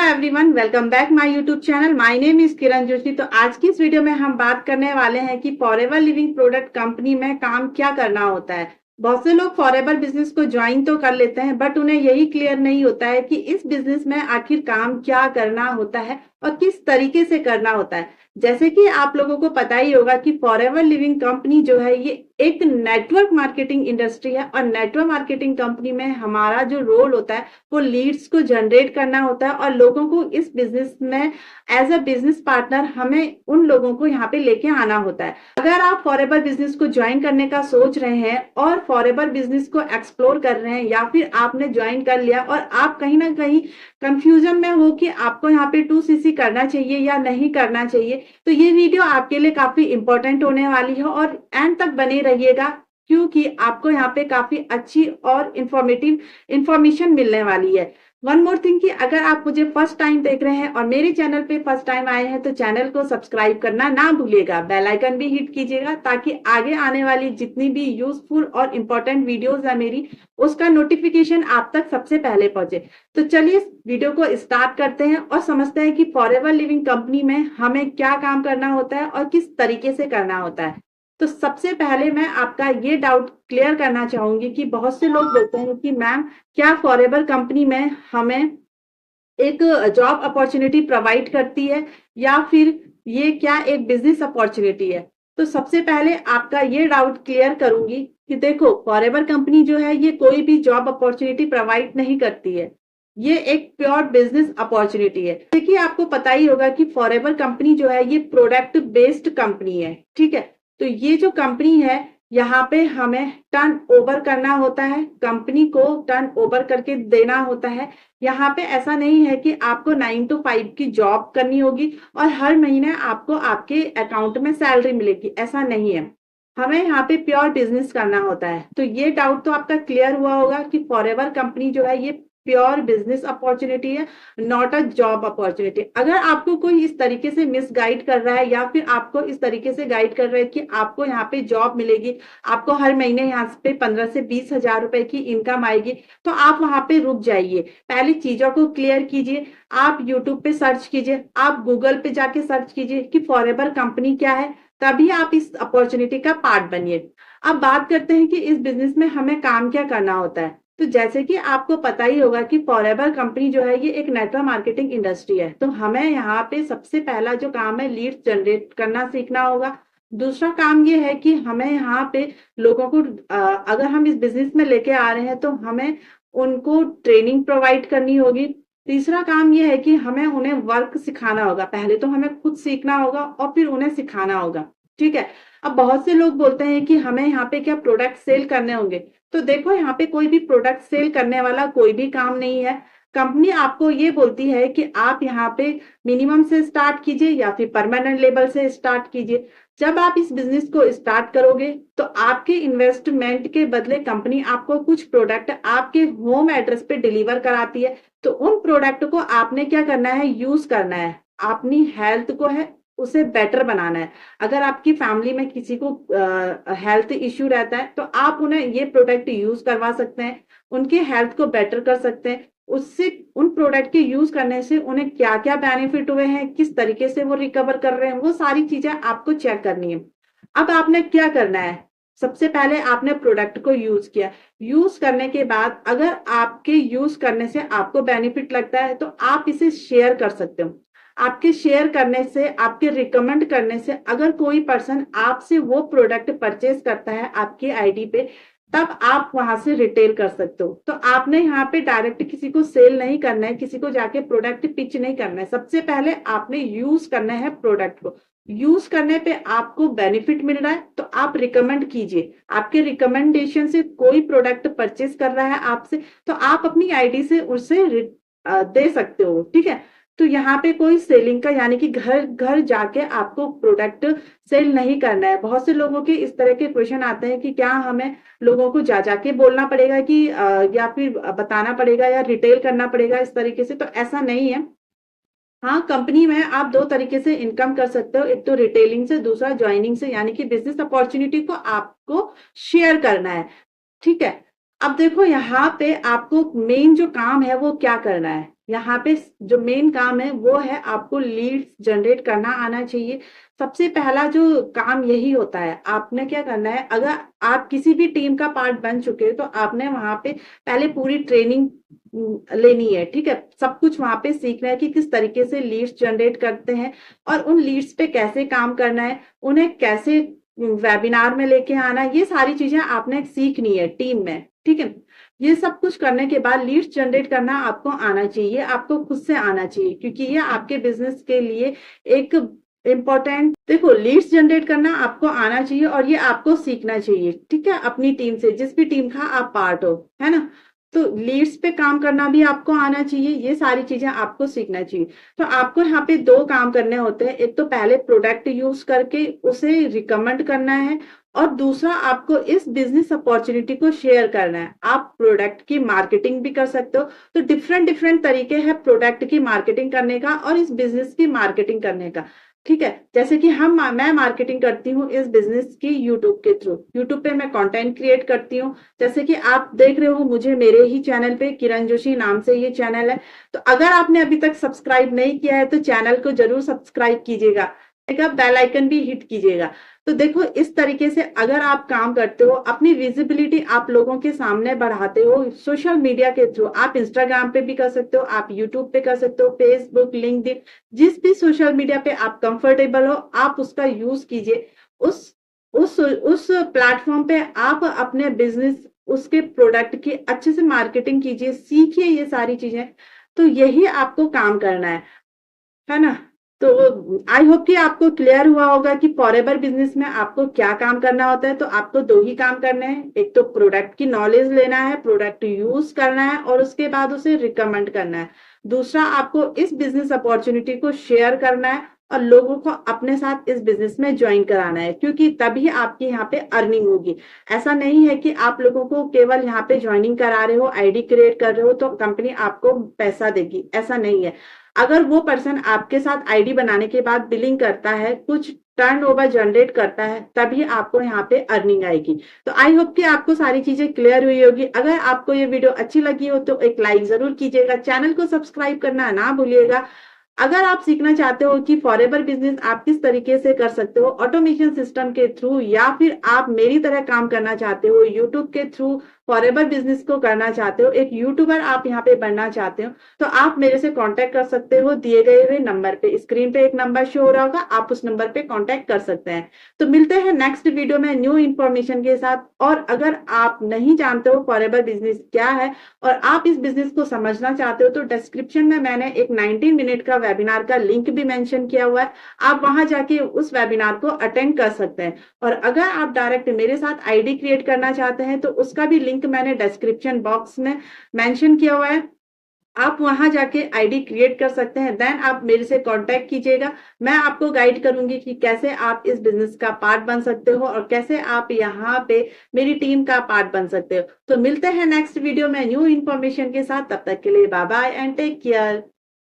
Everyone, welcome back my YouTube channel. My name is Kiran Joshi. तो आज की इस वीडियो में हम बात करने वाले हैं कि फॉरएवर लिविंग प्रोडक्ट कंपनी में काम क्या करना होता है। बहुत से लोग फॉरएवर बिजनेस को ज्वाइन तो कर लेते हैं, बट उन्हें यही क्लियर नहीं होता है कि इस बिजनेस में आखिर काम क्या करना होता है और किस तरीके से करना होता है। जैसे कि आप लोगों को पता ही होगा कि फॉरएवर लिविंग कंपनी जो है ये एक नेटवर्क मार्केटिंग इंडस्ट्री है, और नेटवर्क मार्केटिंग कंपनी में हमारा जो रोल होता है वो लीड्स को जनरेट करना होता है, और लोगों को इस बिजनेस में एज अ बिजनेस पार्टनर हमें उन लोगों को यहाँ पे लेके आना होता है। अगर आप फॉरएवर बिजनेस को ज्वाइन करने का सोच रहे हैं और फॉरएवर बिजनेस को एक्सप्लोर कर रहे हैं, या फिर आपने ज्वाइन कर लिया और आप कहीं ना कहीं कंफ्यूजन में हो कि आपको यहाँ पे 2cc करना चाहिए या नहीं करना चाहिए, तो ये वीडियो आपके लिए काफी इंपॉर्टेंट होने वाली है और एंड तक बने रहिएगा, क्योंकि आपको यहाँ पे काफी अच्छी और इंफॉर्मेटिव इंफॉर्मेशन मिलने वाली है। वन मोर थिंग कि अगर आप मुझे फर्स्ट टाइम देख रहे हैं और मेरे चैनल पे फर्स्ट टाइम आए हैं तो चैनल को सब्सक्राइब करना ना भूलिएगा, बेल आइकन भी हिट कीजिएगा ताकि आगे आने वाली जितनी भी यूजफुल और इम्पोर्टेंट वीडियोस है मेरी, उसका नोटिफिकेशन आप तक सबसे पहले पहुंचे। तो चलिए इस वीडियो को स्टार्ट करते हैं और समझते हैं कि फॉरएवर लिविंग कंपनी में हमें क्या काम करना होता है और किस तरीके से करना होता है। तो सबसे पहले मैं आपका ये डाउट क्लियर करना चाहूंगी कि बहुत से लोग बोलते हैं कि मैम, क्या फॉरएवर कंपनी में हमें एक जॉब अपॉर्चुनिटी प्रोवाइड करती है या फिर ये क्या एक बिजनेस अपॉर्चुनिटी है। तो सबसे पहले आपका ये डाउट क्लियर करूंगी कि देखो, फॉरएवर कंपनी जो है ये कोई भी जॉब अपॉर्चुनिटी प्रोवाइड नहीं करती है, ये एक प्योर बिजनेस अपॉर्चुनिटी है। देखिए, आपको पता ही होगा कि फॉरएवर कंपनी जो है ये प्रोडक्ट बेस्ड कंपनी है, ठीक है। तो ये जो कंपनी है यहाँ पे हमें टर्न ओवर करना होता है, कंपनी को टर्न ओवर करके देना होता है। यहाँ पे ऐसा नहीं है कि आपको 9 to 5 की जॉब करनी होगी और हर महीने आपको आपके अकाउंट में सैलरी मिलेगी, ऐसा नहीं है। हमें यहाँ पे प्योर बिजनेस करना होता है। तो ये डाउट तो आपका क्लियर हुआ होगा कि फॉरएवर कंपनी जो है ये प्योर बिजनेस अपॉर्चुनिटी है, नॉट अ जॉब अपॉर्चुनिटी। अगर आपको कोई इस तरीके से मिस गाइड कर रहा है या फिर आपको इस तरीके से गाइड कर रहा है कि आपको यहाँ पे जॉब मिलेगी, आपको हर महीने यहाँ पे 15 से 20 हजार रुपए की इनकम आएगी, तो आप वहां पे रुक जाइए। पहले चीजों को क्लियर कीजिए। आप यूट्यूब पे सर्च कीजिए, आप गूगल पे जाके सर्च कीजिए कि फॉरएवर कंपनी क्या है, तभी आप इस अपॉर्चुनिटी का पार्ट बनिए। अब बात करते हैं कि इस बिजनेस में हमें काम क्या करना होता है। तो जैसे कि आपको पता ही होगा कि फॉरएवर कंपनी जो है ये एक नेटवर्क मार्केटिंग इंडस्ट्री है, तो हमें यहाँ पे सबसे पहला जो काम है लीड जनरेट करना सीखना होगा। दूसरा काम ये है कि हमें यहाँ पे लोगों को अगर हम इस बिजनेस में लेके आ रहे हैं तो हमें उनको ट्रेनिंग प्रोवाइड करनी होगी। तीसरा काम ये है कि हमें उन्हें वर्क सिखाना होगा। पहले तो हमें खुद सीखना होगा और फिर उन्हें सिखाना होगा, ठीक है। अब बहुत से लोग बोलते हैं कि हमें यहाँ पे क्या प्रोडक्ट सेल करने होंगे। तो देखो, यहाँ पे कोई भी प्रोडक्ट सेल करने वाला कोई भी काम नहीं है। कंपनी आपको ये बोलती है कि आप यहाँ पे मिनिमम से स्टार्ट कीजिए या फिर परमानेंट लेवल से स्टार्ट कीजिए। जब आप इस बिजनेस को स्टार्ट करोगे तो आपके इन्वेस्टमेंट के बदले कंपनी आपको कुछ प्रोडक्ट आपके होम एड्रेस पे डिलीवर कराती है। तो उन प्रोडक्ट को आपने क्या करना है, यूज करना है। अपनी हेल्थ को है उसे बेटर बनाना है। अगर आपकी फैमिली में किसी को हेल्थ इश्यू रहता है तो आप उन्हें ये प्रोडक्ट यूज करवा सकते हैं, उनके हेल्थ को बेटर कर सकते हैं। उससे उन प्रोडक्ट के यूज करने से उन्हें क्या क्या बेनिफिट हुए हैं, किस तरीके से वो रिकवर कर रहे हैं, वो सारी चीजें आपको चेक करनी है। अब आपने क्या करना है, सबसे पहले आपने प्रोडक्ट को यूज किया। यूज करने के बाद अगर आपके यूज करने से आपको बेनिफिट लगता है तो आप इसे शेयर कर सकते हो। आपके शेयर करने से, आपके रिकमेंड करने से अगर कोई पर्सन आपसे वो प्रोडक्ट परचेज करता है आपकी आईडी पे, तब आप वहां से रिटेल कर सकते हो। तो आपने यहाँ पे डायरेक्ट किसी को सेल नहीं करना है, किसी को जाके प्रोडक्ट पिच नहीं करना है। सबसे पहले आपने यूज करना है प्रोडक्ट को। यूज करने पे आपको बेनिफिट मिल रहा है तो आप रिकमेंड कीजिए। आपके रिकमेंडेशन से कोई प्रोडक्ट परचेज कर रहा है आपसे, तो आप अपनी आईडी से उसे दे सकते हो, ठीक है। तो यहाँ पे कोई सेलिंग का, यानी कि घर घर जाके आपको प्रोडक्ट सेल नहीं करना है। बहुत से लोगों के इस तरह के क्वेश्चन आते हैं कि क्या हमें लोगों को जा जाके बोलना पड़ेगा कि या फिर बताना पड़ेगा या रिटेल करना पड़ेगा इस तरीके से। तो ऐसा नहीं है। हाँ, कंपनी में आप दो तरीके से इनकम कर सकते हो, एक तो रिटेलिंग से, दूसरा ज्वाइनिंग से, यानी कि बिजनेस अपॉर्चुनिटी को आपको शेयर करना है, ठीक है। अब देखो, यहाँ पे आपको मेन जो काम है वो क्या करना है। यहाँ पे जो मेन काम है वो है आपको लीड्स जनरेट करना आना चाहिए। सबसे पहला जो काम यही होता है, आपने क्या करना है, अगर आप किसी भी टीम का पार्ट बन चुके हो तो आपने वहां पे पहले पूरी ट्रेनिंग लेनी है, ठीक है। सब कुछ वहां पे सीखना है कि किस तरीके से लीड्स जनरेट करते हैं और उन लीड्स पे कैसे काम करना है, उन्हें कैसे वेबिनार में लेके आना, ये सारी चीजें आपने सीखनी है टीम में, ठीक है। ये सब कुछ करने के बाद लीड्स जनरेट करना आपको आना चाहिए, आपको खुद से आना चाहिए, क्योंकि ये आपके बिजनेस के लिए एक इम्पोर्टेंट, देखो लीड्स जनरेट करना आपको आना चाहिए और ये आपको सीखना चाहिए, ठीक है, अपनी टीम से, जिस भी टीम का आप पार्ट हो, है ना। तो लीड्स पे काम करना भी आपको आना चाहिए, ये सारी चीजें आपको सीखना चाहिए। तो आपको यहाँ पे दो काम करने होते हैं, एक तो पहले प्रोडक्ट यूज करके उसे रिकमेंड करना है और दूसरा आपको इस बिजनेस अपॉर्चुनिटी को शेयर करना है। आप प्रोडक्ट की मार्केटिंग भी कर सकते हो। तो डिफरेंट डिफरेंट तरीके हैं प्रोडक्ट की मार्केटिंग करने का और इस बिजनेस की मार्केटिंग करने का, ठीक है। जैसे कि मैं मार्केटिंग करती हूँ इस बिजनेस की यूट्यूब के थ्रू, यूट्यूब पे मैं कंटेंट क्रिएट करती हूँ। जैसे कि आप देख रहे हो मुझे मेरे ही चैनल पे, किरण जोशी नाम से ये चैनल है। तो अगर आपने अभी तक सब्सक्राइब नहीं किया है तो चैनल को जरूर सब्सक्राइब कीजिएगा, बेल आइकन भी हिट कीजिएगा। तो देखो इस तरीके से अगर आप काम करते हो, अपनी विजिबिलिटी आप लोगों के सामने बढ़ाते हो सोशल मीडिया के थ्रू, आप इंस्टाग्राम पे भी कर सकते हो, आप यूट्यूब पे कर सकते हो, फेसबुक, लिंक्डइन, जिस भी सोशल मीडिया पे आप कंफर्टेबल हो आप उसका यूज कीजिए। उस प्लेटफॉर्म पे आप अपने बिजनेस, उसके प्रोडक्ट की अच्छे से मार्केटिंग कीजिए, सीखिए ये सारी चीजें। तो यही आपको काम करना है ना। तो आई होप कि आपको क्लियर हुआ होगा कि फॉरएवर बिजनेस में आपको क्या काम करना होता है। तो आपको दो ही काम करने हैं, एक तो प्रोडक्ट की नॉलेज लेना है, प्रोडक्ट यूज करना है और उसके बाद उसे रिकमेंड करना है। दूसरा आपको इस बिजनेस अपॉर्चुनिटी को शेयर करना है और लोगों को अपने साथ इस बिजनेस में ज्वाइन कराना है, क्योंकि तभी आपकी यहाँ पे अर्निंग होगी। ऐसा नहीं है कि आप लोगों को केवल यहाँ पे ज्वाइनिंग करा रहे हो, आईडी क्रिएट कर रहे हो तो कंपनी आपको पैसा देगी, ऐसा नहीं है। अगर वो पर्सन आपके साथ आईडी बनाने के बाद बिलिंग करता है, कुछ टर्नओवर जनरेट करता है, तभी आपको यहाँ पे अर्निंग आएगी। तो आई होप कि आपको सारी चीजें क्लियर हुई होगी। अगर आपको ये वीडियो अच्छी लगी हो तो एक लाइक जरूर कीजिएगा, चैनल को सब्सक्राइब करना ना भूलिएगा। अगर आप सीखना चाहते हो कि फॉरएवर बिजनेस आप किस तरीके से कर सकते हो ऑटोमेशन सिस्टम के थ्रू, या फिर आप मेरी तरह काम करना चाहते हो यूट्यूब के थ्रू, फॉरएवर बिजनेस को करना चाहते हो, एक यूट्यूबर आप यहाँ पे बनना चाहते हो, तो आप मेरे से कांटेक्ट कर सकते हो दिए गए हुए नंबर पे। स्क्रीन पे एक नंबर शो हो रहा होगा, आप उस नंबर पे कांटेक्ट कर सकते हैं। तो मिलते हैं नेक्स्ट वीडियो में न्यू इन्फॉर्मेशन के साथ। और अगर आप नहीं जानते हो फॉरएवर बिजनेस क्या है और आप इस बिजनेस को समझना चाहते हो तो डिस्क्रिप्शन में मैंने एक 19 मिनट का वेबिनार का लिंक भी मेंशन किया हुआ है, आप वहां जाके उस वेबिनार को अटेंड कर सकते हैं। और अगर आप डायरेक्ट मेरे साथ आईडी क्रिएट करना चाहते हैं तो उसका भी लिंक मैंने डिस्क्रिप्शन बॉक्स में मेंशन किया हुआ है, आप वहां जाके आईडी क्रिएट कर सकते हैं। देन आप मेरे से कांटेक्ट कीजिएगा, मैं आपको गाइड करूंगी कि कैसे आप इस बिजनेस का पार्ट बन सकते हो और कैसे आप यहाँ पे मेरी टीम का पार्ट बन सकते हो। तो मिलते हैं नेक्स्ट वीडियो में न्यू इन्फॉर्मेशन के साथ, तब तक के लिए bye bye and take care.